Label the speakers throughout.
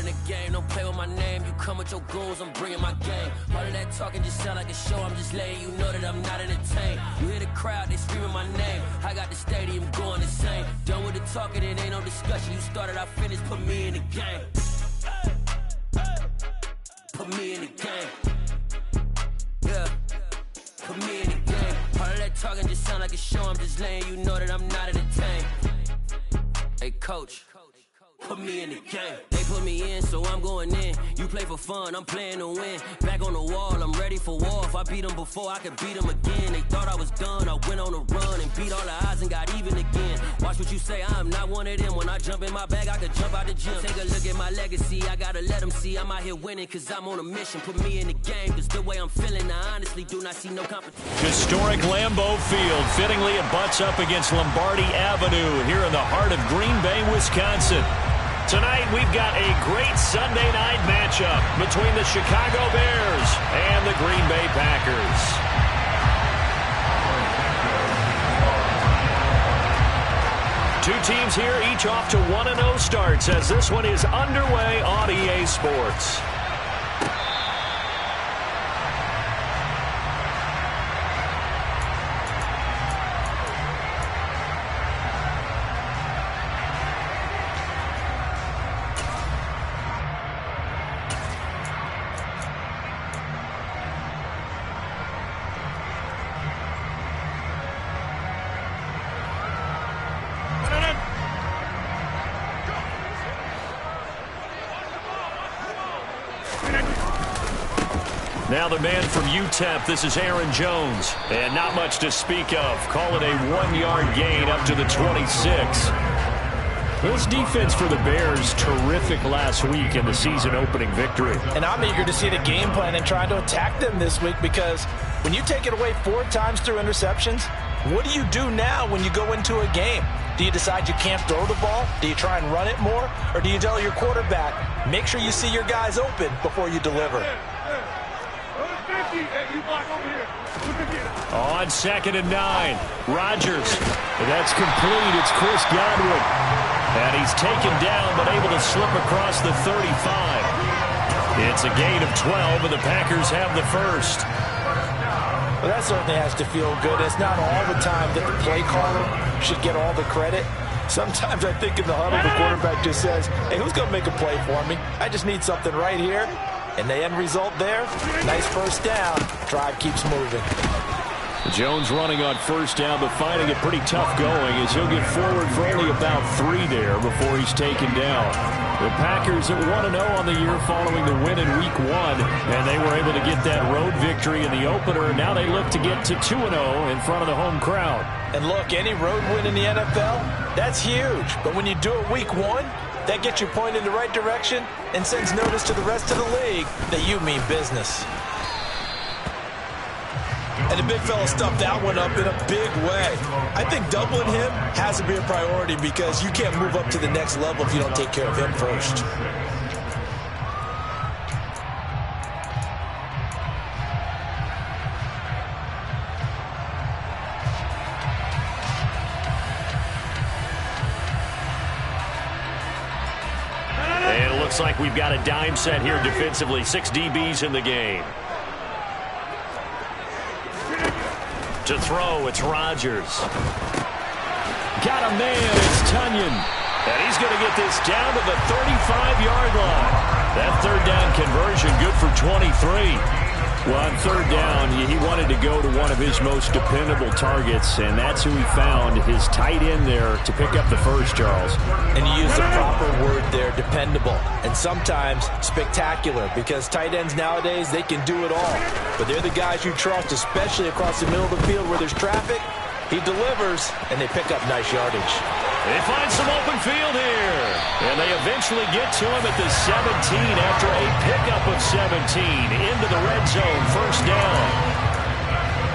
Speaker 1: the game, don't play with my name. You come with your goons, I'm bringing my game. All of that talking just sound like a show, I'm just letting you know that I'm not entertained. You hear the crowd, they screaming my name. I got the stadium going insane. Done with the talking, it ain't no discussion. You started, I finished, put me in the game. Put me in the game. Yeah, put me in the game. All of that talking just sound like a show, I'm just letting you know that I'm not entertained. Hey, coach. Put me in the game. They put me in, so I'm going in. You play for fun, I'm playing to win. Back on the wall, I'm ready for war. If I beat them before, I could beat them again. They thought I was done, I went on a run and beat all the odds and got even again. Watch what you say, I'm not one of them. When I jump in my bag, I could jump out the gym. Take a look at my legacy, I gotta let them see I'm out here winning, cause I'm on a mission. Put me in the game, cause the way I'm feeling, I honestly do not see no competition.
Speaker 2: Historic Lambeau Field, fittingly it butts up against Lombardi Avenue here in the heart of Green Bay, Wisconsin. Tonight, we've got a great Sunday night matchup between the Chicago Bears and the Green Bay Packers. Two teams here, each off to 1-0 starts as this one is underway on EA Sports. Now the man from UTEP, this is Aaron Jones. And not much to speak of. Call it a 1-yard gain up to the 26. This defense for the Bears, terrific last week in the season-opening victory.
Speaker 3: And I'm eager to see the game plan and try to attack them this week, because when you take it away 4 times through interceptions, what do you do now when you go into a game? Do you decide you can't throw the ball? Do you try and run it more? Or do you tell your quarterback, make sure you see your guys open before you deliver?
Speaker 2: On 2nd and 9, Rodgers. That's complete. It's Chris Godwin. And he's taken down, but able to slip across the 35. It's a gain of 12, and the Packers have the first.
Speaker 3: Well, that certainly has to feel good. It's not all the time that the play caller should get all the credit. Sometimes I think in the huddle, the quarterback just says, hey, who's going to make a play for me? I just need something right here. And the end result there, nice first down. Drive keeps moving.
Speaker 2: Jones running on first down, but finding it pretty tough going as he'll get forward for only about 3 there before he's taken down. The Packers at 1-0 on the year following the win in Week 1, and they were able to get that road victory in the opener. Now they look to get to 2-0 in front of the home crowd.
Speaker 3: And look, any road win in the NFL, that's huge. But when you do it Week 1, that gets you pointed in the right direction and sends notice to the rest of the league that you mean business.
Speaker 4: And the big fella stuffed that one up in a big way. I think doubling him has to be a priority, because you can't move up to the next level if you don't take care of him first.
Speaker 2: And it looks like we've got a dime set here defensively. 6 DBs in the game. To throw, it's Rodgers. Got a man, it's Tunyon. And he's going to get this down to the 35-yard line. That third down conversion good for 23. Well, on third down, he wanted to go to one of his most dependable targets, and that's who he found, his tight end there, to pick up the first, Charles.
Speaker 3: And you use the proper word there, dependable, and sometimes spectacular, because tight ends nowadays, they can do it all. But they're the guys you trust, especially across the middle of the field where there's traffic. He delivers, and they pick up nice yardage.
Speaker 2: They find some open field here, and they eventually get to him at the 17 after a pickup of 17 into the red zone, first down.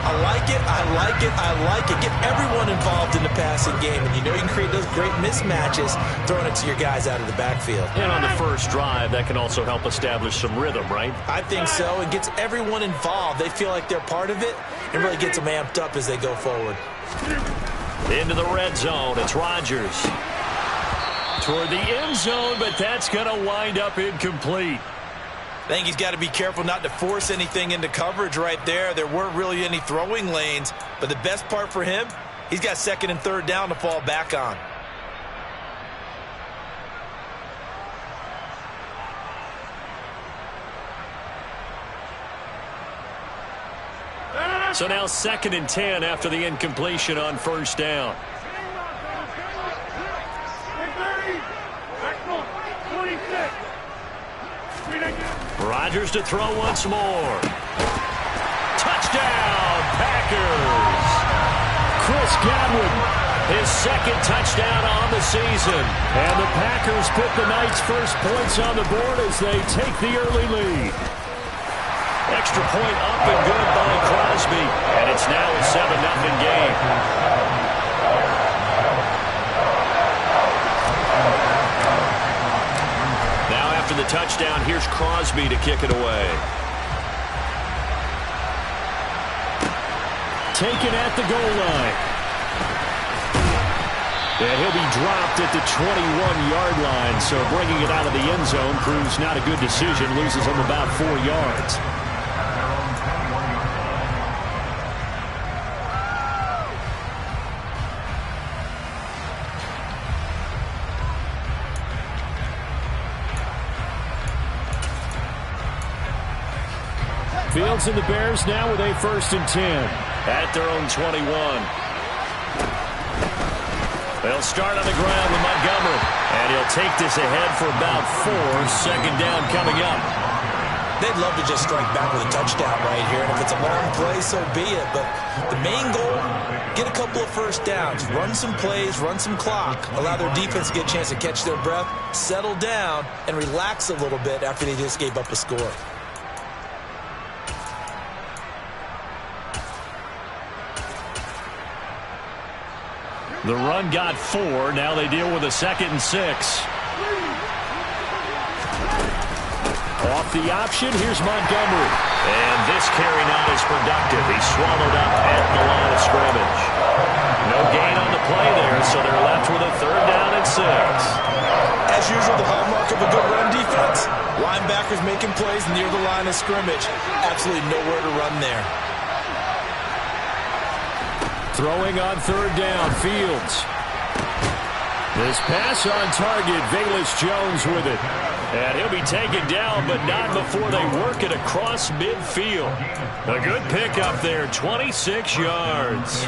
Speaker 4: I like it, I like it, I like it. Get everyone involved in the passing game, and you know you can create those great mismatches throwing it to your guys out of the backfield.
Speaker 2: And on the first drive, that can also help establish some rhythm, right?
Speaker 4: I think so. It gets everyone involved. They feel like they're part of it, and really gets them amped up as they go forward.
Speaker 2: Into the red zone, it's Rodgers. toward the end zone, but that's going to wind up incomplete.
Speaker 4: I think he's got to be careful not to force anything into coverage right there. There weren't really any throwing lanes, but the best part for him, he's got second and third down to fall back on.
Speaker 2: So now 2nd and 10 after the incompletion on first down. Rodgers to throw once more. Touchdown, Packers. Chris Godwin, his 2nd touchdown on the season. And the Packers put the night's first points on the board as they take the early lead. Extra point up and good by Crosby. And it's now a 7-0 game. Now after the touchdown, here's Crosby to kick it away. Taken at the goal line. And he'll be dropped at the 21-yard line. So bringing it out of the end zone proves not a good decision. Loses him about 4 yards. Fields and the Bears now with a 1st and 10 at their own 21. They'll start on the ground with Montgomery, and he'll take this ahead for about 4. 2nd down coming up.
Speaker 4: They'd love to just strike back with a touchdown right here, and if it's a long play, so be it. But the main goal, get a couple of first downs, run some plays, run some clock, allow their defense to get a chance to catch their breath, settle down, and relax a little bit after they just gave up a score.
Speaker 2: The run got 4. Now they deal with a 2nd and 6. Off the option, here's Montgomery. And this carry not as productive. He's swallowed up at the line of scrimmage. No gain on the play there, so they're left with a 3rd down and 6.
Speaker 4: As usual, the hallmark of a good run defense, linebackers making plays near the line of scrimmage. Absolutely nowhere to run there.
Speaker 2: Throwing on 3rd down, Fields. This pass on target, Velus Jones with it. And he'll be taken down, but not before they work it across midfield. A good pickup there, 26 yards.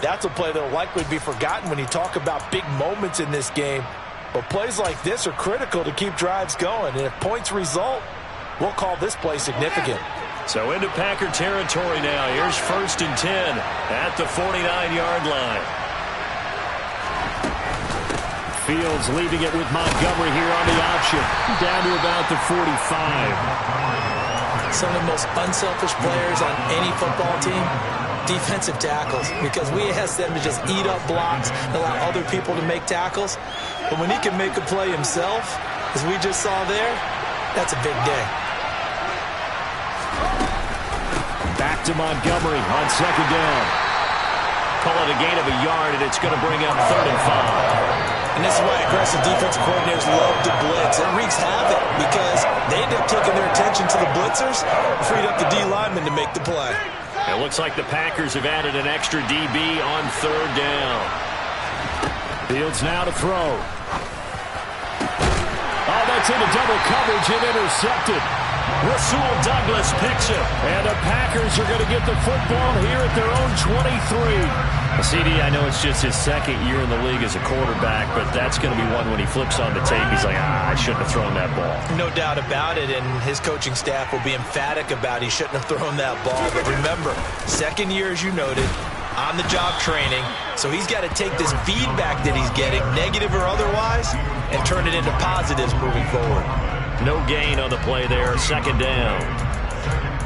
Speaker 3: That's a play that will likely be forgotten when you talk about big moments in this game. But plays like this are critical to keep drives going. And if points result, we'll call this play significant.
Speaker 2: So into Packer territory now. Here's 1st and 10 at the 49-yard line. Fields leaving it with Montgomery here on the option. Down to about the 45.
Speaker 4: Some of the most unselfish players on any football team, defensive tackles, because we ask them to just eat up blocks and allow other people to make tackles. But when he can make a play himself, as we just saw there, that's a big day.
Speaker 2: Back to Montgomery on 2nd down. Call it a gain of a yard, and it's going to bring up 3rd and 5.
Speaker 4: And this is why aggressive defensive coordinators love to blitz. It wreaks havoc because they end up taking their attention to the blitzers, freed up the D linemen to make the play.
Speaker 2: It looks like the Packers have added an extra DB on 3rd down. Fields now to throw. Oh, that's into double coverage and intercepted. Rasul Douglas picks it. And the Packers are going to get the football here at their own 23. CD, I know it's just his 2nd year in the league as a quarterback, but that's going to be one when he flips on the tape. He's like, I shouldn't have thrown that ball.
Speaker 4: No doubt about it, and his coaching staff will be emphatic about he shouldn't have thrown that ball. But remember, 2nd year, as you noted, on-the-job training. So he's got to take this feedback that he's getting, negative or otherwise, and turn it into positives moving forward.
Speaker 2: No gain on the play there, 2nd down.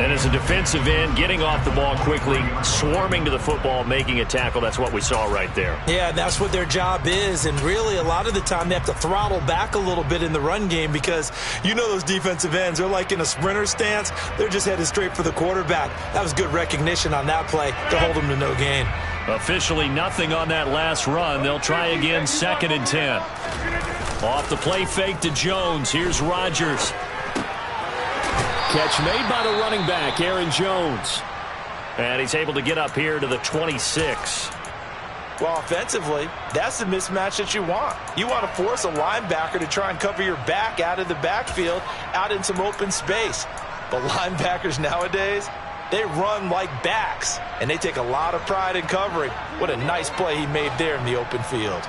Speaker 2: And as a defensive end, getting off the ball quickly, swarming to the football, making a tackle, that's what we saw right there.
Speaker 4: Yeah, that's what their job is, and really a lot of the time they have to throttle back a little bit in the run game because you know those defensive ends, they're like in a sprinter stance, they're just headed straight for the quarterback. That was good recognition on that play to hold them to no gain.
Speaker 2: Officially nothing on that last run. They'll try again, 2nd and 10. Off the play fake to Jones. Here's Rodgers. Catch made by the running back, Aaron Jones. And he's able to get up here to the 26.
Speaker 3: Well, offensively, that's the mismatch that you want. You want to force a linebacker to try and cover your back out of the backfield, out in some open space. But linebackers nowadays, they run like backs, and they take a lot of pride in covering. What a nice play he made there in the open field.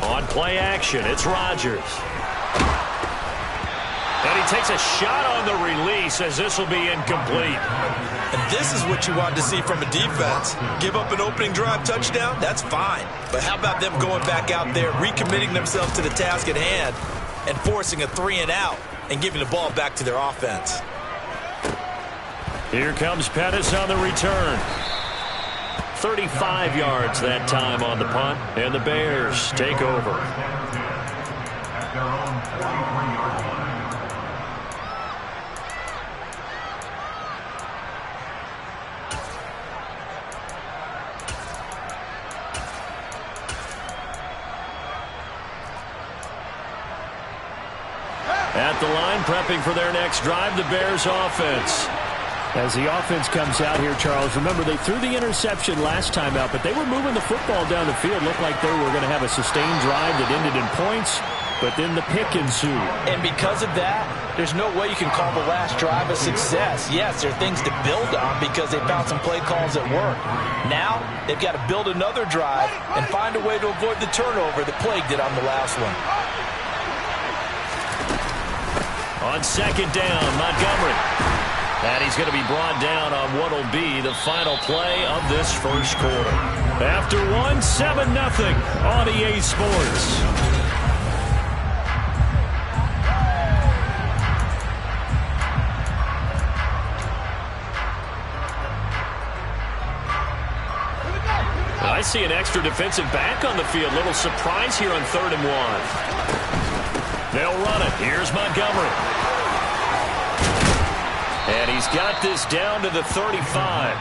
Speaker 2: On play action, it's Rodgers. And he takes a shot on the release as this will be incomplete.
Speaker 4: And this is what you want to see from a defense. Give up an opening drive touchdown, that's fine. But how about them going back out there, recommitting themselves to the task at hand, and forcing a 3-and-out and giving the ball back to their offense.
Speaker 2: Here comes Pettis on the return. 35 yards that time on the punt, and the Bears take over. At the line, prepping for their next drive, the Bears offense.
Speaker 5: As the offense comes out here, Charles, remember they threw the interception last time out, but they were moving the football down the field. Looked like they were going to have a sustained drive that ended in points, but then the pick ensued.
Speaker 3: And because of that, there's no way you can call the last drive a success. Yes, there are things to build on because they found some play calls that work. Now, they've got to build another drive and find a way to avoid the turnover that plagued it on the last one.
Speaker 2: On 2nd down, Montgomery. And he's going to be brought down on what will be the final play of this first quarter. After one, 7-0 on EA Sports. I see an extra defensive back on the field. Little surprise here on 3rd and 1. They'll run it. Here's Montgomery. And he's got this down to the 35.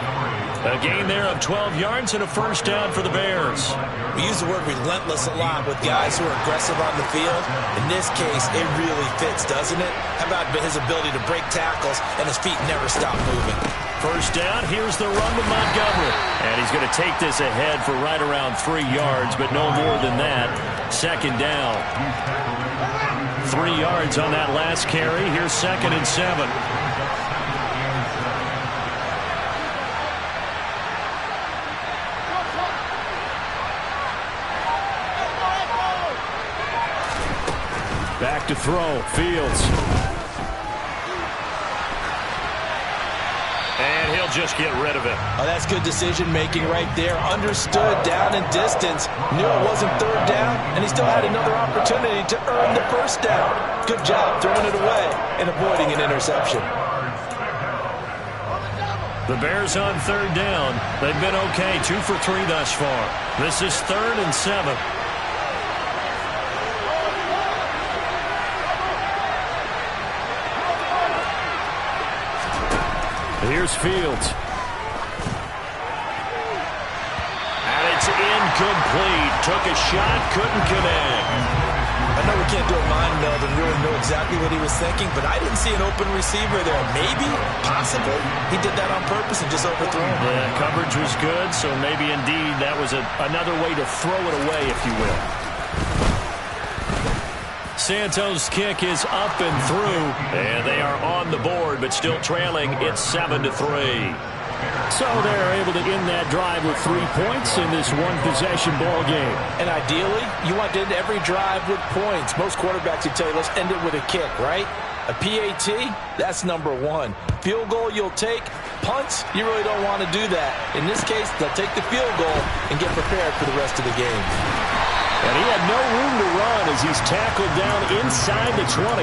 Speaker 2: A gain there of 12 yards and a first down for the Bears.
Speaker 4: We use the word relentless a lot with guys who are aggressive on the field. In this case, it really fits, doesn't it? How about his ability to break tackles and his feet never stop moving?
Speaker 2: First down, here's the run with Montgomery. And he's going to take this ahead for right around 3 yards, but no more than that. 2nd down. 3 yards on that last carry. Here's 2nd and 7. Back to throw, Fields. And he'll just get rid of it.
Speaker 3: Oh, that's good decision-making right there. Understood down and distance. Knew it wasn't 3rd down, and he still had another opportunity to earn the first down. Good job throwing it away and avoiding an interception.
Speaker 2: The Bears on 3rd down. They've been okay, 2 for 3 thus far. This is 3rd and 7. Here's Fields. And it's incomplete. Took a shot, couldn't connect.
Speaker 4: I know we can't do a mind meld and really know exactly what he was thinking, but I didn't see an open receiver there. Maybe, possibly, he did that on purpose and just overthrew him.
Speaker 2: Yeah, coverage was good, so maybe indeed that was another way to throw it away, if you will. Santos' kick is up and through, and they are on the board, but still trailing. It's 7-3.
Speaker 5: So they're able to end that drive with 3 points in this one-possession ball game.
Speaker 3: And ideally, you want to end every drive with points. Most quarterbacks would tell you, let's end it with a kick, right? A PAT, that's number 1. Field goal you'll take. Punts, you really don't want to do that. In this case, they'll take the field goal and get prepared for the rest of the game.
Speaker 5: And he had no room to run as he's tackled down inside the 20.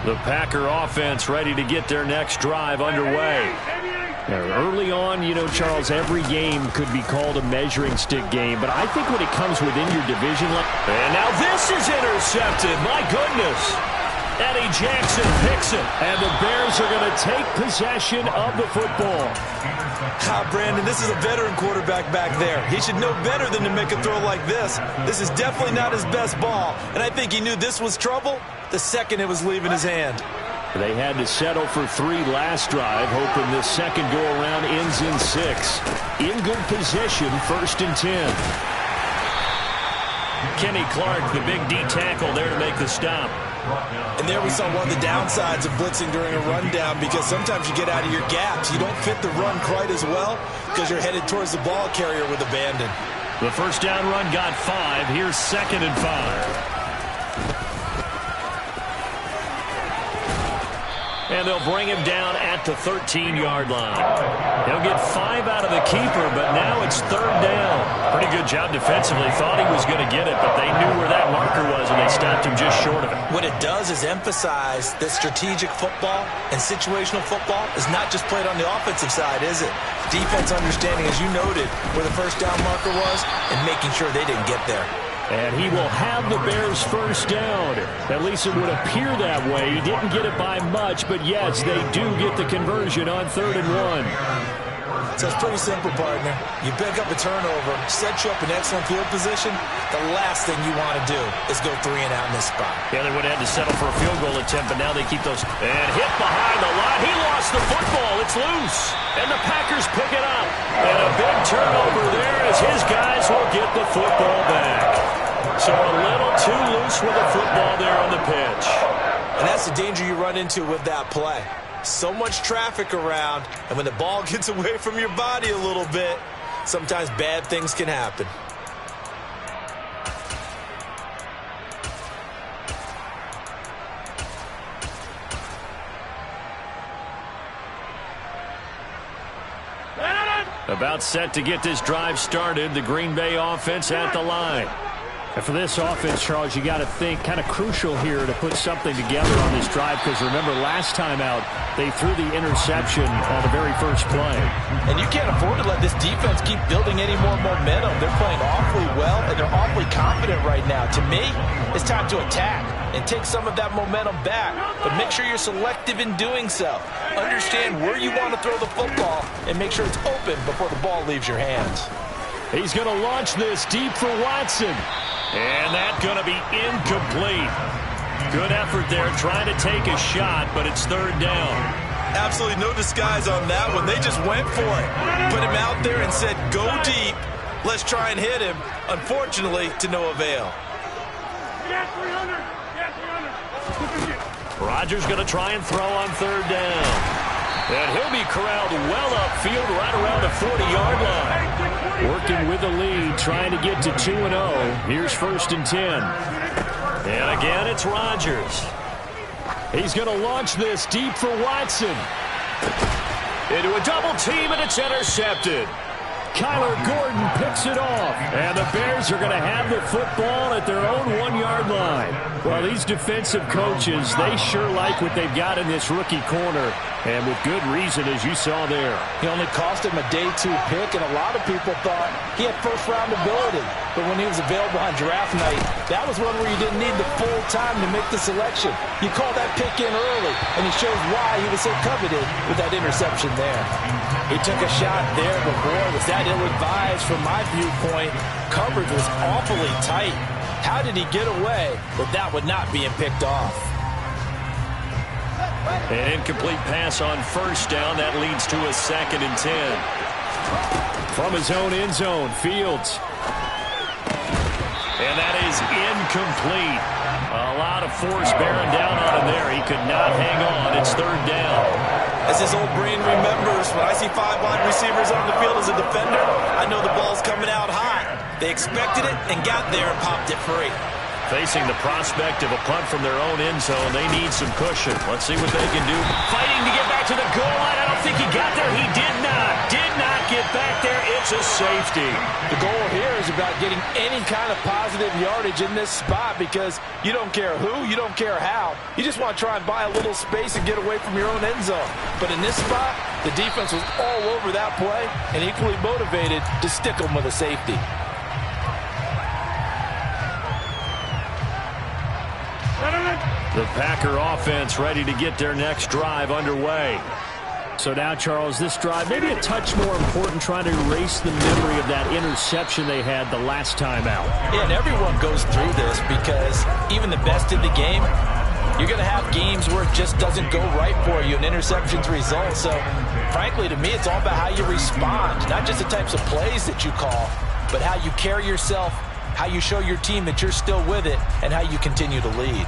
Speaker 2: The Packer offense ready to get their next drive underway.
Speaker 5: Early on, you know, Charles, every game could be called a measuring stick game, but I think when it comes within your division...
Speaker 2: And now this is intercepted. My goodness. Eddie Jackson picks it.
Speaker 5: And the Bears are going to take possession of the football.
Speaker 4: Brandon, this is a veteran quarterback back there. He should know better than to make a throw like this. This is definitely not his best ball, and I think he knew this was trouble the second it was leaving his hand.
Speaker 5: They had to settle for 3 last drive, hoping this second go-around ends in 6. In good position, 1st and 10.
Speaker 2: Kenny Clark, the big D tackle there to make the stop.
Speaker 4: And there we saw one of the downsides of blitzing during a rundown, because sometimes you get out of your gaps. You don't fit the run quite as well because you're headed towards the ball carrier with abandon.
Speaker 2: The first down run got 5. Here's 2nd and 5. And they'll bring him down at the 13-yard line. He'll get 5 out of the keeper, but now it's 3rd down. Pretty good job defensively. Thought he was going to get it, but they knew where that marker was, and they stopped him just short of it.
Speaker 4: What it does is emphasize that strategic football and situational football is not just played on the offensive side, is it? Defense understanding, as you noted, where the first down marker was and making sure they didn't get there.
Speaker 5: And he will have the Bears first down. At least it would appear that way. He didn't get it by much, but yes, they do get the conversion on 3rd and 1.
Speaker 4: So it's pretty simple, partner. You pick up a turnover, set you up in excellent field position. The last thing you want to do is go 3 and out in this spot.
Speaker 2: Yeah, they would have had to settle for a field goal attempt, but now they keep those. And hit behind the line. He lost the football. It's loose. And the Packers pick it up. And a big turnover there as his guys will get the football back. So a little too loose with the football there on the pitch.
Speaker 4: And that's the danger you run into with that play. So much traffic around, and when the ball gets away from your body a little bit, sometimes bad things can happen.
Speaker 2: About set to get this drive started. The Green Bay offense at the line.
Speaker 5: And for this offense, Charles, you got to think kind of crucial here to put something together on this drive, because remember last time out they threw the interception on the very first play.
Speaker 3: And you can't afford to let this defense keep building any more momentum. They're playing awfully well, and they're awfully confident right now. To me, it's time to attack and take some of that momentum back, but make sure you're selective in doing so. Understand where you want to throw the football and make sure it's open before the ball leaves your hands.
Speaker 5: He's going to launch this deep for Watson.
Speaker 2: And that's going to be incomplete. Good effort there trying to take a shot, but it's 3rd down.
Speaker 4: Absolutely no disguise on that one. They just went for it. Put him out there and said, go deep. Let's try and hit him. Unfortunately, to no avail.
Speaker 2: Rodgers going to try and throw on 3rd down. And he'll be corralled well upfield right around the 40-yard line.
Speaker 5: Working with the lead, trying to get to 2-0. Here's 1st and 10.
Speaker 2: And again, it's Rodgers.
Speaker 5: He's going to launch this deep for Watson.
Speaker 2: Into a double team, and it's intercepted.
Speaker 5: Kyler Gordon picks it off. And the Bears are going to have the football at their own 1-yard line. Well, these defensive coaches, they sure like what they've got in this rookie corner. And with good reason, as you saw there.
Speaker 3: He only cost him a day 2 pick, and a lot of people thought he had first-round ability. But when he was available on draft night, that was one where you didn't need the full time to make the selection. You call that pick in early, and he shows why he was so coveted with that interception there. He took a shot there, but boy, was that ill-advised from my viewpoint. Coverage was awfully tight. How did he get away with that one not being picked off?
Speaker 2: An incomplete pass on 1st down. That leads to a 2nd and 10.
Speaker 5: From his own end zone, Fields.
Speaker 2: And that is incomplete. A lot of force bearing down on him there. He could not hang on. It's 3rd down.
Speaker 4: As his old brain remembers, when I see 5 wide receivers on the field as a defender, I know the ball's coming out hot. They expected it and got there and popped it free.
Speaker 2: Facing the prospect of a punt from their own end zone, they need some cushion. Let's see what they can do. Fighting to get back to the goal line. I don't think he got there. He did not get back there. It's a safety.
Speaker 3: The goal here is about getting any kind of positive yardage in this spot because you don't care who, you don't care how. You just want to try and buy a little space and get away from your own end zone. But in this spot, the defense was all over that play and equally motivated to stick them with a safety.
Speaker 2: The Packer offense ready to get their next drive underway.
Speaker 5: So now, Charles, this drive maybe a touch more important, trying to erase the memory of that interception they had the last time out.
Speaker 4: Yeah, and everyone goes through this because even the best in the game, you're going to have games where it just doesn't go right for you, and interceptions result. So, frankly, to me, it's all about how you respond, not just the types of plays that you call, but how you carry yourself, how you show your team that you're still with it, and how you continue to lead.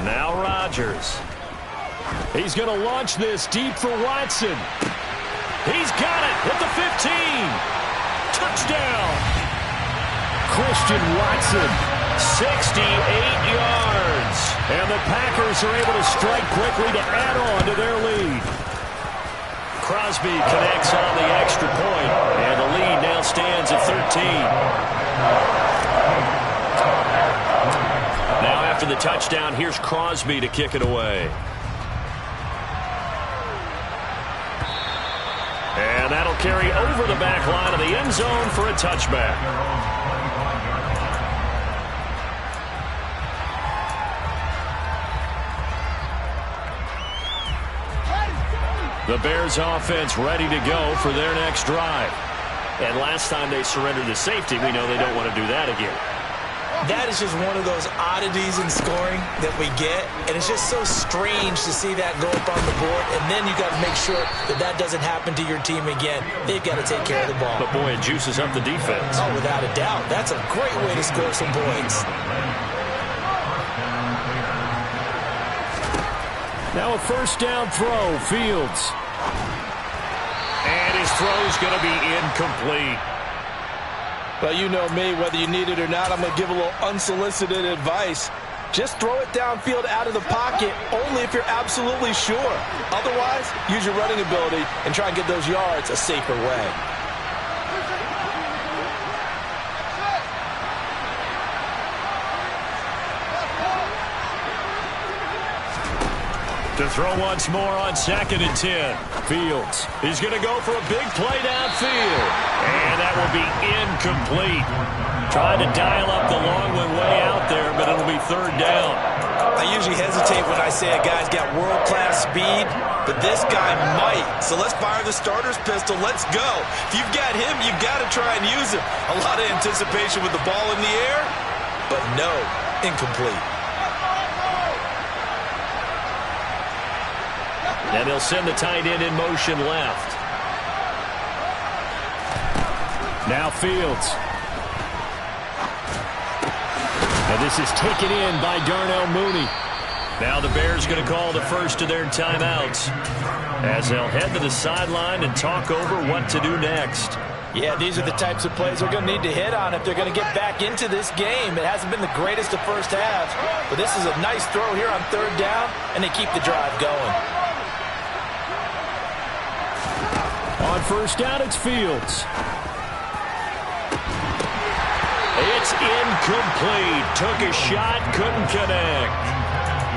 Speaker 2: Now Rodgers. He's going to launch this deep for Watson. He's got it at the 15. Touchdown.
Speaker 5: Christian Watson.
Speaker 2: 68 yards. And the Packers are able to strike quickly to add on to their lead. Crosby connects on the extra point, and the lead now stands at 13. Now after the touchdown, here's Crosby to kick it away. And that'll carry over the back line of the end zone for a touchback. The Bears offense ready to go for their next drive. And last time they surrendered the safety, we know they don't want to do that again.
Speaker 4: That is just one of those oddities in scoring that we get, and it's just so strange to see that go up on the board, and then you got to make sure that that doesn't happen to your team again. They've got to take care of the ball.
Speaker 2: But boy, it juices up the defense.
Speaker 4: Oh, without a doubt. That's a great way to score some points.
Speaker 5: Now a first down throw, Fields.
Speaker 2: And his throw's going to be incomplete.
Speaker 3: Well, you know me, whether you need it or not, I'm going to give a little unsolicited advice. Just throw it downfield out of the pocket, only if you're absolutely sure. Otherwise, use your running ability and try and get those yards a safer way.
Speaker 2: To throw once more on 2nd and 10.
Speaker 5: Fields.
Speaker 2: He's going to go for a big play downfield. And that will be incomplete. Trying to dial up the long one way out there, but it'll be 3rd down.
Speaker 4: I usually hesitate when I say a guy's got world-class speed, but this guy might. So let's fire the starter's pistol. Let's go. If you've got him, you've got to try and use him. A lot of anticipation with the ball in the air, but no, incomplete.
Speaker 2: And he'll send the tight end in motion left.
Speaker 5: Now Fields. And this is taken in by Darnell Mooney.
Speaker 2: Now the Bears going to call the first of their timeouts as they'll head to the sideline and talk over what to do next.
Speaker 3: Yeah, these are the types of plays they're going to need to hit on if they're going to get back into this game. It hasn't been the greatest of first halves, but this is a nice throw here on 3rd down, and they keep the drive going.
Speaker 5: On 1st down, it's Fields.
Speaker 2: It's incomplete. Took a shot, couldn't connect.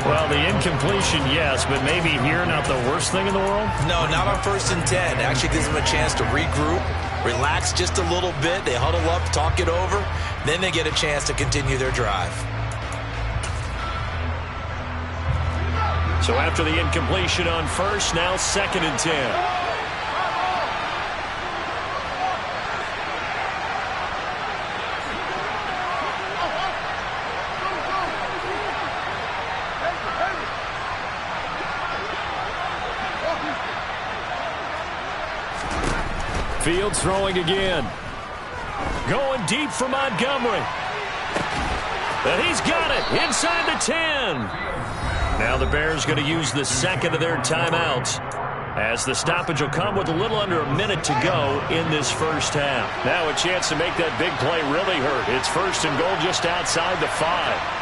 Speaker 5: Well, the incompletion, yes, but maybe here not the worst thing in the world?
Speaker 4: No, not on 1st and 10. Actually gives them a chance to regroup, relax just a little bit. They huddle up, talk it over. Then they get a chance to continue their drive.
Speaker 2: So after the incompletion on 1st, now 2nd and 10.
Speaker 5: Fields throwing again.
Speaker 2: Going deep for Montgomery. And he's got it inside the 10. Now the Bears going to use the second of their timeouts, as the stoppage will come with a little under a minute to go in this first half. Now a chance to make that big play really hurt. It's first and goal just outside the 5.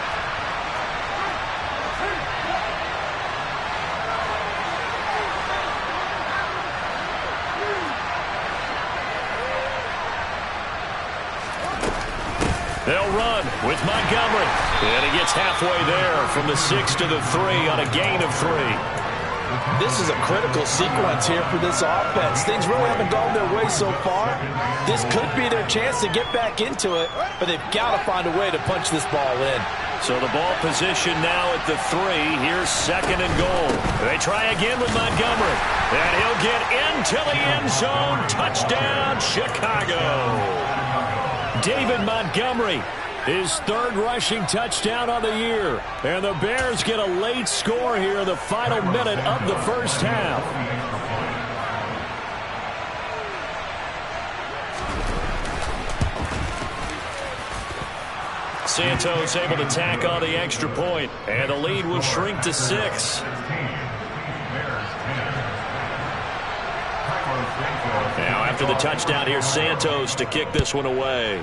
Speaker 2: They'll run with Montgomery. And he gets halfway there from the 6 to the 3 on a gain of 3.
Speaker 3: This is a critical sequence here for this offense. Things really haven't gone their way so far. This could be their chance to get back into it, but they've got to find a way to punch this ball in.
Speaker 2: So the ball position now at the 3. Here's second and goal. They try again with Montgomery. And he'll get into the end zone. Touchdown, Chicago. David Montgomery, his third rushing touchdown of the year. And the Bears get a late score here in the final minute of the first half. Santos able to tack on the extra point, and the lead will shrink to 6. Now after the touchdown, here's Santos to kick this one away.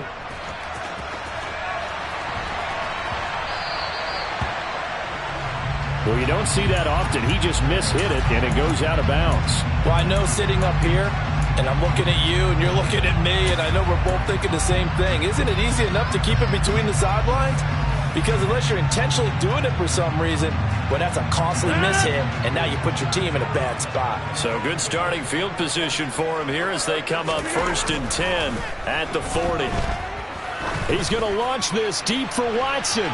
Speaker 5: Well, you don't see that often. He just mishit it, and it goes out of bounds.
Speaker 3: Well, I know sitting up here, and I'm looking at you, and you're looking at me, and I know we're both thinking the same thing. Isn't it easy enough to keep it between the sidelines? Because unless you're intentionally doing it for some reason, well, that's a costly mishit, and now you put your team in a bad spot.
Speaker 2: So good starting field position for him here as they come up first and 10 at the 40.
Speaker 5: He's going to launch this deep for Watson.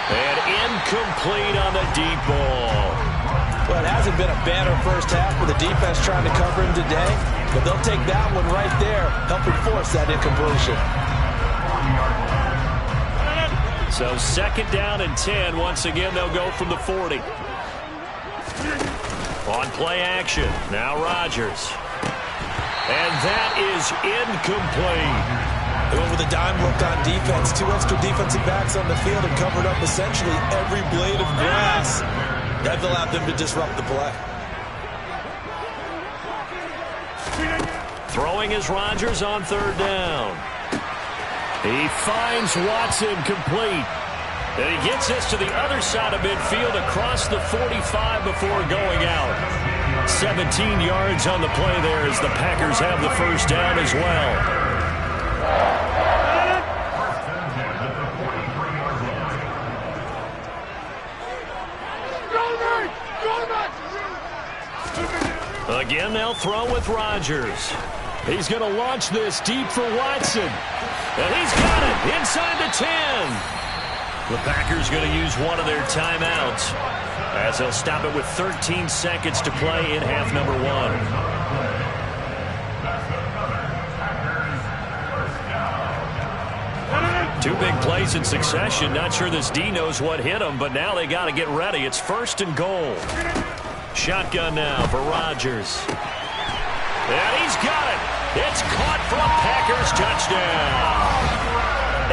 Speaker 2: And incomplete on the deep ball.
Speaker 3: Well, it hasn't been a better first half with the defense trying to cover him today, but they'll take that one right there, helping force that incompletion.
Speaker 2: So second down and 10. Once again, they'll go from the 40. On play action. Now Rodgers. And that is incomplete.
Speaker 4: They went with a dime look on defense. 2 extra defensive backs on the field and covered up essentially every blade of grass. That allowed them to disrupt the play.
Speaker 2: Throwing is Rodgers on third down.
Speaker 5: He finds Watson complete.
Speaker 2: And he gets this to the other side of midfield across the 45 before going out. 17 yards on the play there as the Packers have the first down as well. Again, they'll throw with Rodgers.
Speaker 5: He's going to launch this deep for Watson.
Speaker 2: And he's got it inside the 10. The Packers going to use one of their timeouts as they'll stop it with 13 seconds to play in half number 1. Two big plays in succession. Not sure this D knows what hit him, but now they got to get ready. It's first and goal. Shotgun now for Rodgers. And he's got it. It's caught for a Packers touchdown.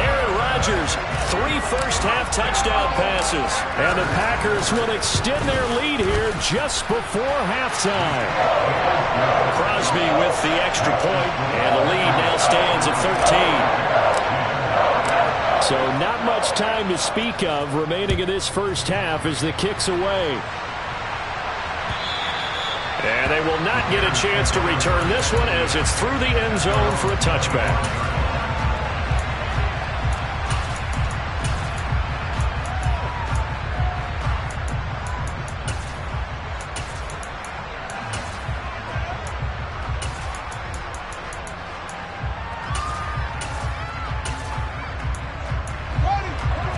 Speaker 2: Aaron Rodgers, 3 first-half touchdown passes.
Speaker 5: And the Packers will extend their lead here just before halftime.
Speaker 2: Crosby with the extra point, and the lead now stands at 13.
Speaker 5: So not much time to speak of remaining in this first half as the kick's away.
Speaker 2: And they will not get a chance to return this one as it's through the end zone for a touchback.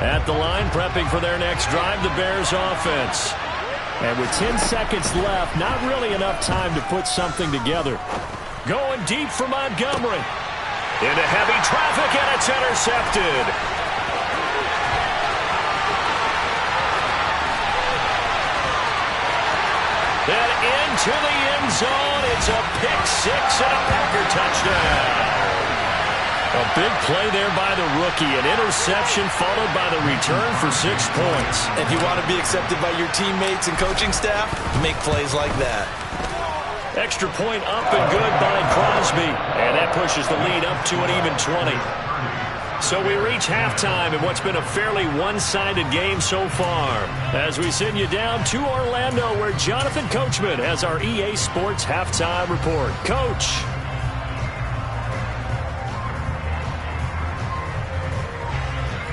Speaker 2: At the line, prepping for their next drive, the Bears offense.
Speaker 5: And with 10 seconds left, not really enough time to put something together.
Speaker 2: Going deep for Montgomery. Into heavy traffic, and it's intercepted. Then into the end zone. It's a pick six and a Packer touchdown. A big play there by the rookie. An interception followed by the return for 6 points.
Speaker 4: If you want to be accepted by your teammates and coaching staff, make plays like that.
Speaker 2: Extra point up and good by Crosby. And that pushes the lead up to an even 20. So we reach halftime in what's been a fairly one-sided game so far. As we send you down to Orlando, where Jonathan Coachman has our EA Sports Halftime Report. Coach.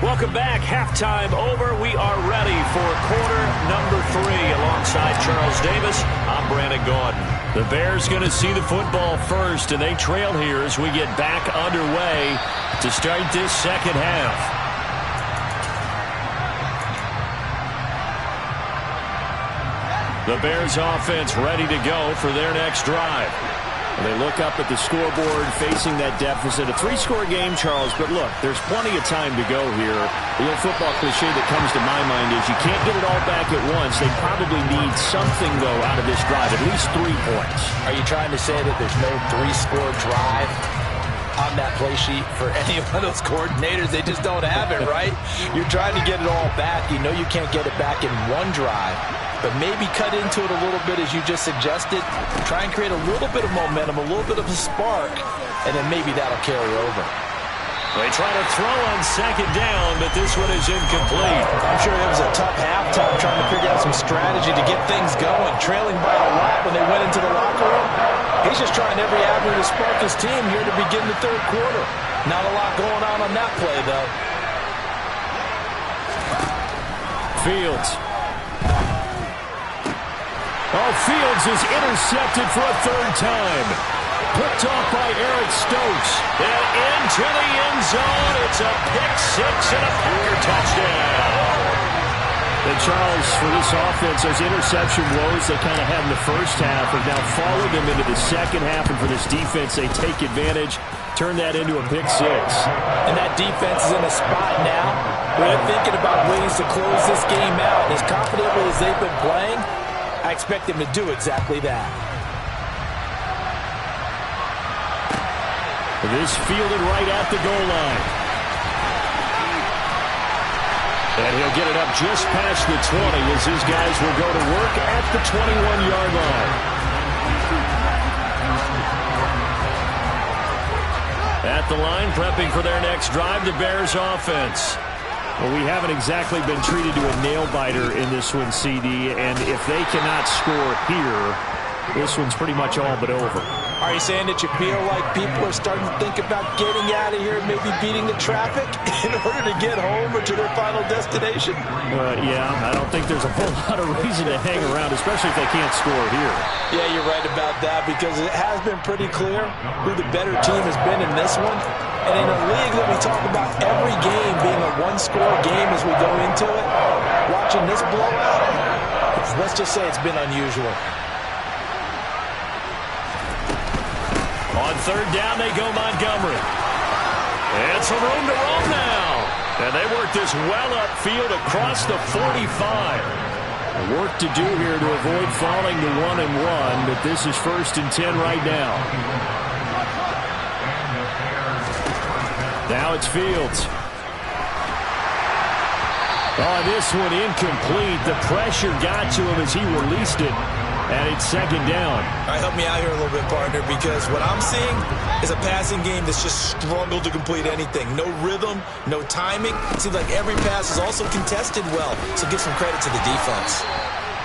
Speaker 2: Welcome back. Halftime over. We are ready for quarter number 3. Alongside Charles Davis, I'm Brandon Gaudin. The Bears going to see the football first, and they trail here as we get back underway to start this second half. The Bears offense ready to go for their next drive. They look up at the scoreboard facing that deficit. A 3-score game, Charles, but look, there's plenty of time to go here. The old football cliche that comes to my mind is you can't get it all back at once. They probably need something, though, out of this drive, at least 3 points.
Speaker 3: Are you trying to say that there's no 3-score drive on that play sheet for any one of those coordinators? They just don't have it, right? You're trying to get it all back. You know you can't get it back in one drive. But maybe cut into it a little bit, as you just suggested. Try and create a little bit of momentum, a little bit of a spark, and then maybe that'll carry over.
Speaker 2: They try to throw on second down, but this one is incomplete.
Speaker 3: I'm sure it was a tough halftime trying to figure out some strategy to get things going. Trailing by a lot when they went into the locker room. He's just trying every avenue to spark his team here to begin the third quarter. Not a lot going on that play, though.
Speaker 2: Fields. Oh, Fields is intercepted for a 3rd time. Picked off by Eric Stokes. And into the end zone. It's a pick-6 and a Packer touchdown. And Charles, for this offense, those interception woes they kind of had in the first half have now followed them into the second half. And for this defense, they take advantage, turn that into a pick-6.
Speaker 3: And that defense is in a spot now where they're thinking about ways to close this game out. As confidently as they've been playing, I expect them to do exactly that.
Speaker 2: This fielded right at the goal line. And he'll get it up just past the 20 as his guys will go to work at the 21-yard line. At the line, prepping for their next drive, the Bears offense. Well, we haven't exactly been treated to a nail-biter in this one, CD, and if they cannot score here, this one's pretty much all but over.
Speaker 3: Are you saying that you feel like people are starting to think about getting out of here and maybe beating the traffic in order to get home or to their final destination?
Speaker 2: Yeah, I don't think there's a whole lot of reason to hang around, especially if they can't score here.
Speaker 3: Yeah, you're right about that, because it has been pretty clear who the better team has been in this one. And in a league that we talk about every game being a 1-score game as we go into it, watching this blowout, let's just say it's been unusual.
Speaker 2: On 3rd down, they go Montgomery. And some room to roam now. And they work this well upfield across the 45. Work to do here to avoid falling to 1-1, but this is 1st and 10 right now. Now it's Fields. Oh, this one incomplete. The pressure got to him as he released it. And it's 2nd down.
Speaker 4: All right, help me out here a little bit, partner, because what I'm seeing is a passing game that's just struggled to complete anything. No rhythm, no timing. It seems like every pass is also contested well, so give some credit to the defense.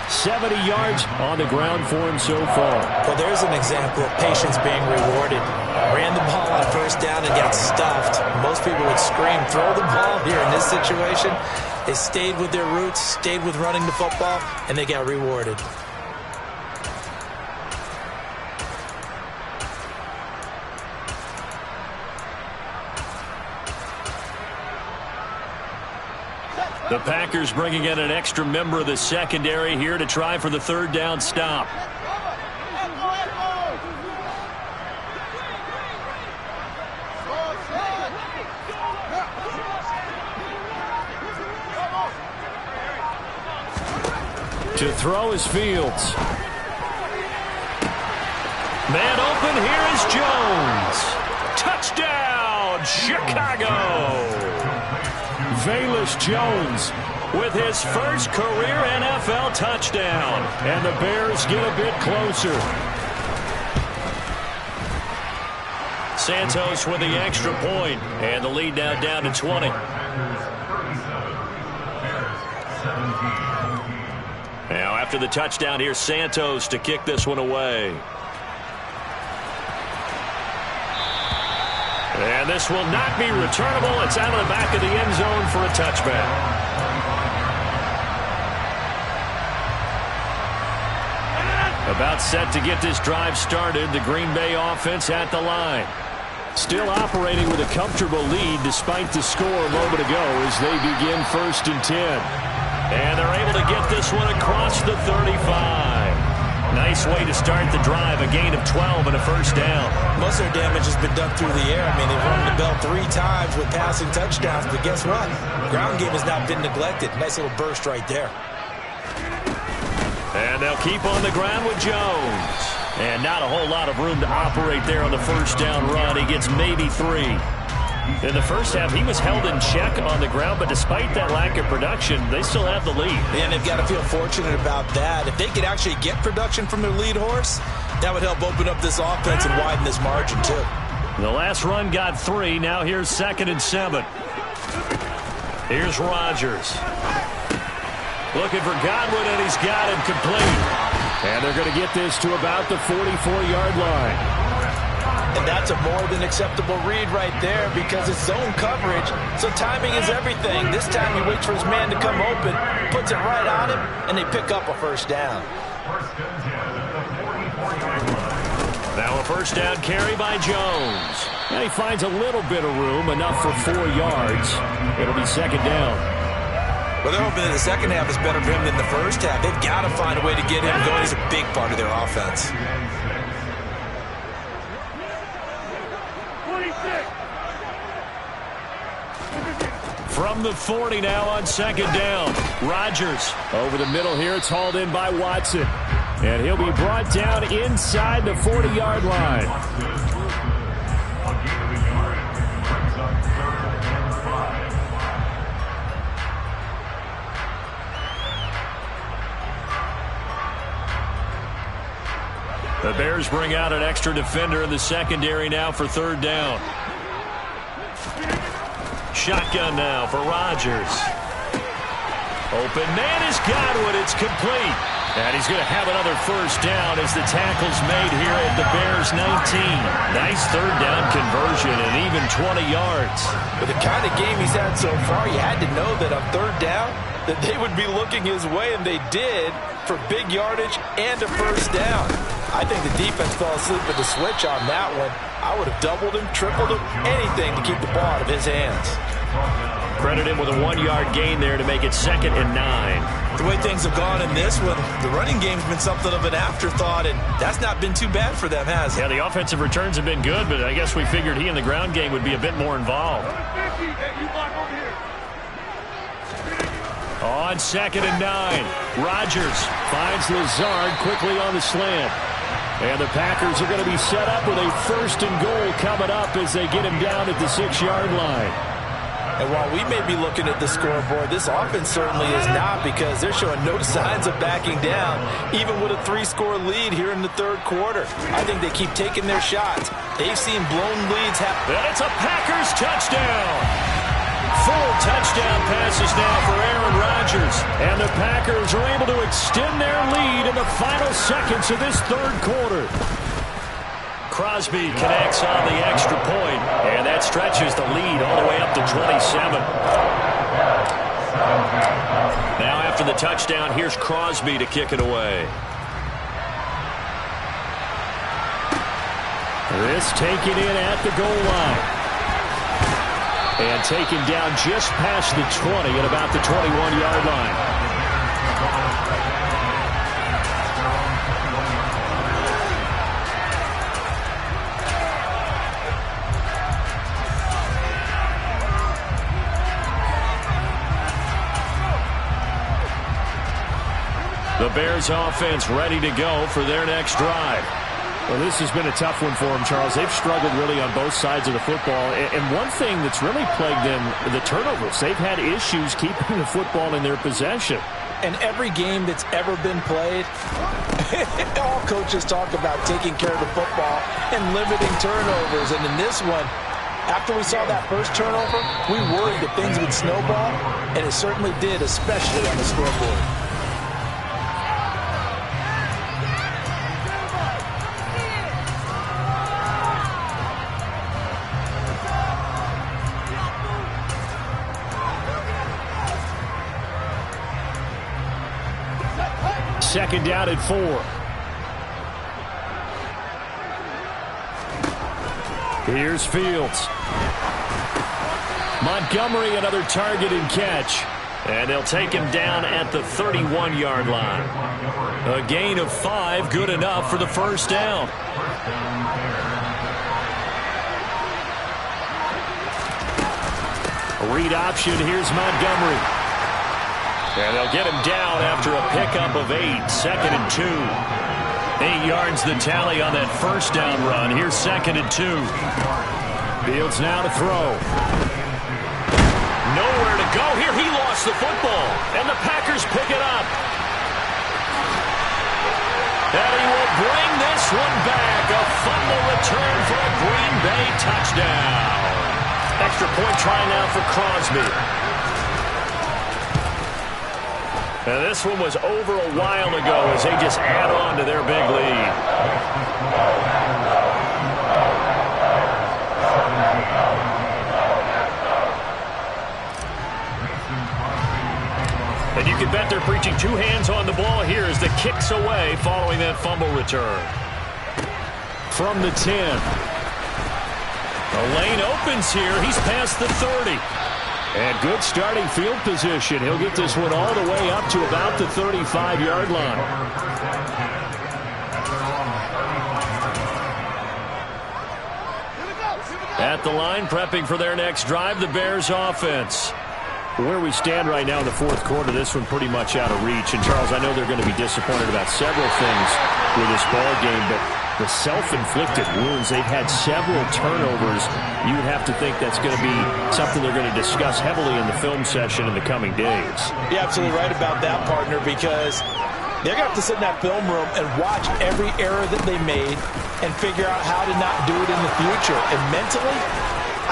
Speaker 2: 70 yards on the ground for him so far.
Speaker 3: Well, there's an example of patience being rewarded. Ran the ball on 1st down and got stuffed. Most people would scream, throw the ball here in this situation. They stayed with their roots, stayed with running the football, and they got rewarded.
Speaker 2: The Packers bringing in an extra member of the secondary here to try for the 3rd down stop. To throw is Fields. Man open, here is Jones. Touchdown! touchdown, Chicago.
Speaker 5: Velus Jones with his first career NFL touchdown. And the Bears get a bit closer.
Speaker 2: Santos with the extra point, and the lead now down to 20. Now after the touchdown, here's Santos to kick this one away. And this will not be returnable. It's out of the back of the end zone for a touchback. About set to get this drive started. The Green Bay offense at the line.
Speaker 5: Still operating with a comfortable lead despite the score a moment ago as they begin 1st and 10.
Speaker 2: And they're able to get this one across the 35. Nice way to start the drive. A gain of 12 and a first down.
Speaker 4: Most of their damage has been done through the air. I mean, they've rung the bell 3 times with passing touchdowns. But guess what? Ground game has not been neglected. Nice little burst right there.
Speaker 2: And they'll keep on the ground with Jones. And not a whole lot of room to operate there on the first down run. He gets maybe 3. In the first half, he was held in check on the ground, but despite that lack of production, they still have the lead.
Speaker 4: And they've got to feel fortunate about that. If they could actually get production from their lead horse, that would help open up this offense and widen this margin, too.
Speaker 2: The last run got 3. Now here's 2nd and 7. Here's Rodgers. Looking for Godwin, and he's got him complete.
Speaker 5: And they're going to get this to about the 44-yard line.
Speaker 3: And that's a more than acceptable read right there because it's zone coverage, so timing is everything. This time he waits for his man to come open, puts it right on him, and they pick up a first down.
Speaker 2: Now a first down carry by Jones.
Speaker 5: And he finds a little bit of room, enough for 4 yards. It'll be 2nd down.
Speaker 4: Well, they're hoping that the second half is better for him than the first half. They've got to find a way to get him going. He's a big part of their offense.
Speaker 2: From the 40 now on 2nd down. Rodgers
Speaker 5: over the middle here. It's hauled in by Watson. And he'll be brought down inside the 40-yard line.
Speaker 2: The Bears bring out an extra defender in the secondary now for 3rd down. Shotgun now for Rodgers. Open man is Godwin. It's complete. And he's going to have another first down as the tackle's made here at the Bears 19. Nice 3rd down conversion and even 20 yards.
Speaker 3: With the kind of game he's had so far, you had to know that on 3rd down that they would be looking his way, and they did, for big yardage and a first down. I think the defense fell asleep at the switch on that one. I would have doubled him, tripled him, anything to keep the ball out of his hands.
Speaker 2: Credit him with a 1-yard gain there to make it 2nd and 9.
Speaker 4: The way things have gone in this one, the running game's been something of an afterthought, and that's not been too bad for them, has it?
Speaker 2: Yeah, the offensive returns have been good, but I guess we figured he in the ground game would be a bit more involved. On 2nd and 9, Rodgers
Speaker 5: finds Lazard quickly on the slant. And the Packers are going to be set up with a 1st and goal coming up as they get him down at the 6-yard line.
Speaker 3: And while we may be looking at the scoreboard, this offense certainly is not, because they're showing no signs of backing down, even with a 3-score lead here in the 3rd quarter. I think they keep taking their shots. They've seen blown leads happen.
Speaker 2: And it's a Packers touchdown. 4 touchdown passes now for Aaron Rodgers.
Speaker 5: And the Packers are able to extend their lead in the final seconds of this 3rd quarter.
Speaker 2: Crosby connects on the extra point, and that stretches the lead all the way up to 27. Now after the touchdown, here's Crosby to kick it away.
Speaker 5: This taken in at the goal line. And taken down just past the 20 at about the 21-yard line.
Speaker 2: The Bears offense ready to go for their next drive.
Speaker 5: Well, this has been a tough one for them, Charles. They've struggled really on both sides of the football. And one thing that's really plagued them, the turnovers. They've had issues keeping the football in their possession.
Speaker 4: And every game that's ever been played, all coaches talk about taking care of the football and limiting turnovers. And in this one, after we saw that first turnover, we worried that things would snowball, and it certainly did, especially on the scoreboard.
Speaker 5: Second down at 4. Here's Fields. Montgomery, another target and catch. And they'll take him down at the 31-yard line. A gain of 5, good enough for the first down. Read option, here's Montgomery. And they'll get him down after a pickup of 8, second and 2. 8 yards the tally on that first down run. Here's second and 2. Fields now to throw. Nowhere to go here. He lost the football. And the Packers pick it up. And he will bring this one back. A fumble return for a Green Bay touchdown. Extra point try now for Crosby. And this one was over a while ago as they just add on to their big lead. And you can bet they're preaching 2 hands on the ball here as the kicks away following that fumble return. From the 10. The lane opens here. He's past the 30. And good starting field position. He'll get this one all the way up to about the 35-yard line. At the line, prepping for their next drive, the Bears offense. Where we stand right now in the fourth quarter, this one pretty much out of reach. And, Charles, I know they're going to be disappointed about several things with this ball game, but the self-inflicted wounds, they've had several turnovers. You would have to think that's going to be something they're going to discuss heavily in the film session in the coming days.
Speaker 4: You're absolutely right about that, partner, because they're going to have to sit in that film room and watch every error that they made and figure out how to not do it in the future. And mentally,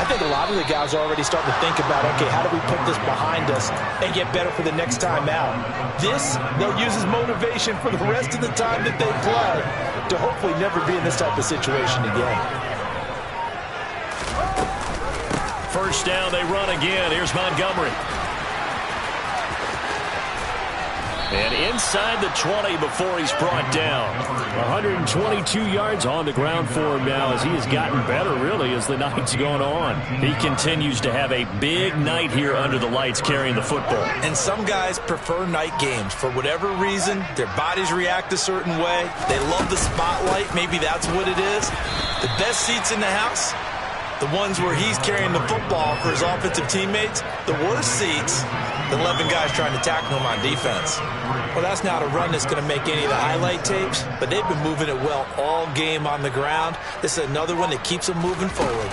Speaker 4: I think a lot of the guys are already starting to think about, okay, how do we put this behind us and get better for the next time out? This, they'll use as motivation for the rest of the time that they play to hopefully never be in this type of situation again.
Speaker 5: First down, they run again. Here's Montgomery. And inside the 20 before he's brought down. 122 yards on the ground for him now as he has gotten better, really, as the night's gone on. He continues to have a big night here under the lights carrying the football.
Speaker 4: And some guys prefer night games. For whatever reason, their bodies react a certain way. They love the spotlight. Maybe that's what it is. The best seats in the house, the ones where he's carrying the football for his offensive teammates. The worst seats, the 11 guys trying to tackle him on defense. Well, that's not a run that's going to make any of the highlight tapes, but they've been moving it well all game on the ground. This is another one that keeps them moving forward.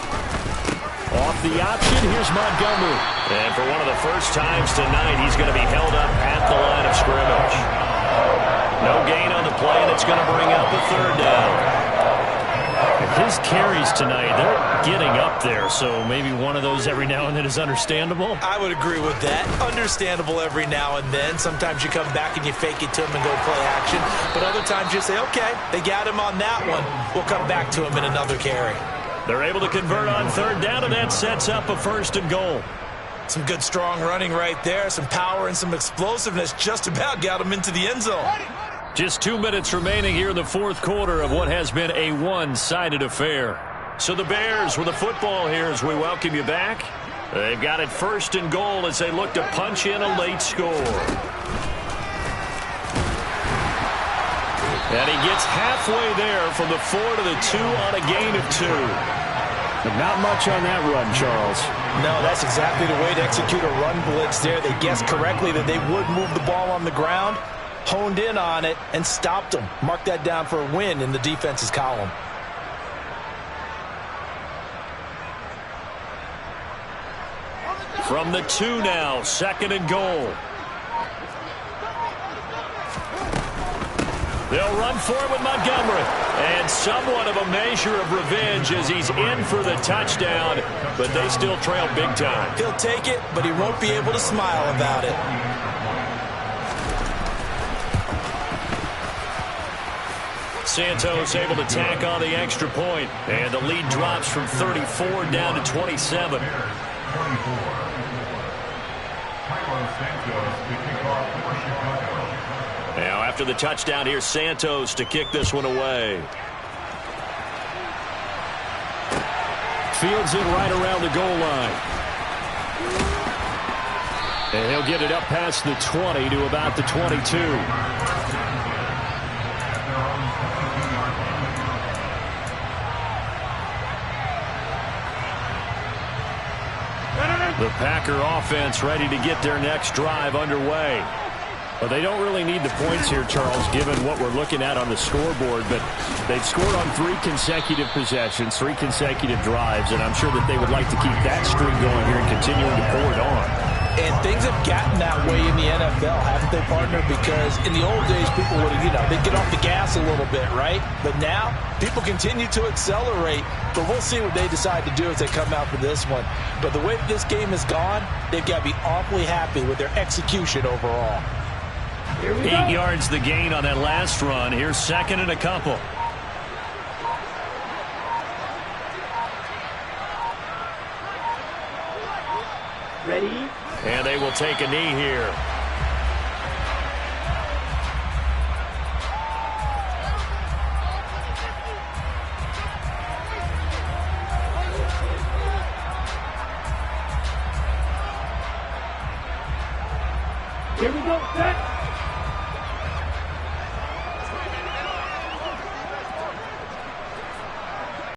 Speaker 5: Off the option, here's Montgomery. And for one of the first times tonight, he's going to be held up at the line of scrimmage. No gain on the play, and it's going to bring up the third down. His carries tonight, they're getting up there, so maybe one of those every now and then is understandable.
Speaker 4: I would agree with that. Understandable every now and then. Sometimes you come back and you fake it to him and go play action. But other times you say, okay, they got him on that one. We'll come back to him in another carry.
Speaker 5: They're able to convert on third down, and that sets up a first and goal.
Speaker 4: Some good, strong running right there. Some power and some explosiveness just about got him into the end zone.
Speaker 5: Just 2 minutes remaining here in the fourth quarter of what has been a one-sided affair. So the Bears with the football here as we welcome you back. They've got it first and goal as they look to punch in a late score. And he gets halfway there from the 4 to the 2 on a gain of 2. But not much on that run, Charles.
Speaker 4: No, that's exactly the way to execute a run blitz there. They guessed correctly that they would move the ball on the ground. honed in on it and stopped them. Mark that down for a win in the defense's column.
Speaker 2: From the 2 now, 2nd and goal. They'll run for it with Montgomery. And somewhat of a measure of revenge as he's in for the touchdown, but they still trail big time.
Speaker 4: He'll take it, but he won't be able to smile about it.
Speaker 2: Santos able to tack on the extra point, and the lead drops from 34 down to 27. Now after the touchdown, here's Santos to kick this one away.
Speaker 5: Fields it right around the goal line. And he'll get it up past the 20 to about the 22. The Packer offense ready to get their next drive underway. Well, they don't really need the points here, Charles, given what we're looking at on the scoreboard, but they've scored on 3 consecutive possessions, 3 consecutive drives, and I'm sure that they would like to keep that streak going here and continuing to pour it on.
Speaker 4: And things have gotten that way in the NFL, haven't they, partner? Because in the old days, people would, they'd get off the gas a little bit, right? But now, people continue to accelerate. But we'll see what they decide to do as they come out for this one. But the way this game has gone, they've got to be awfully happy with their execution overall.
Speaker 2: 8 yards the gain on that last run. Here's 2nd and a couple.
Speaker 6: Ready?
Speaker 2: And they will take a knee here.
Speaker 6: Here we go, set.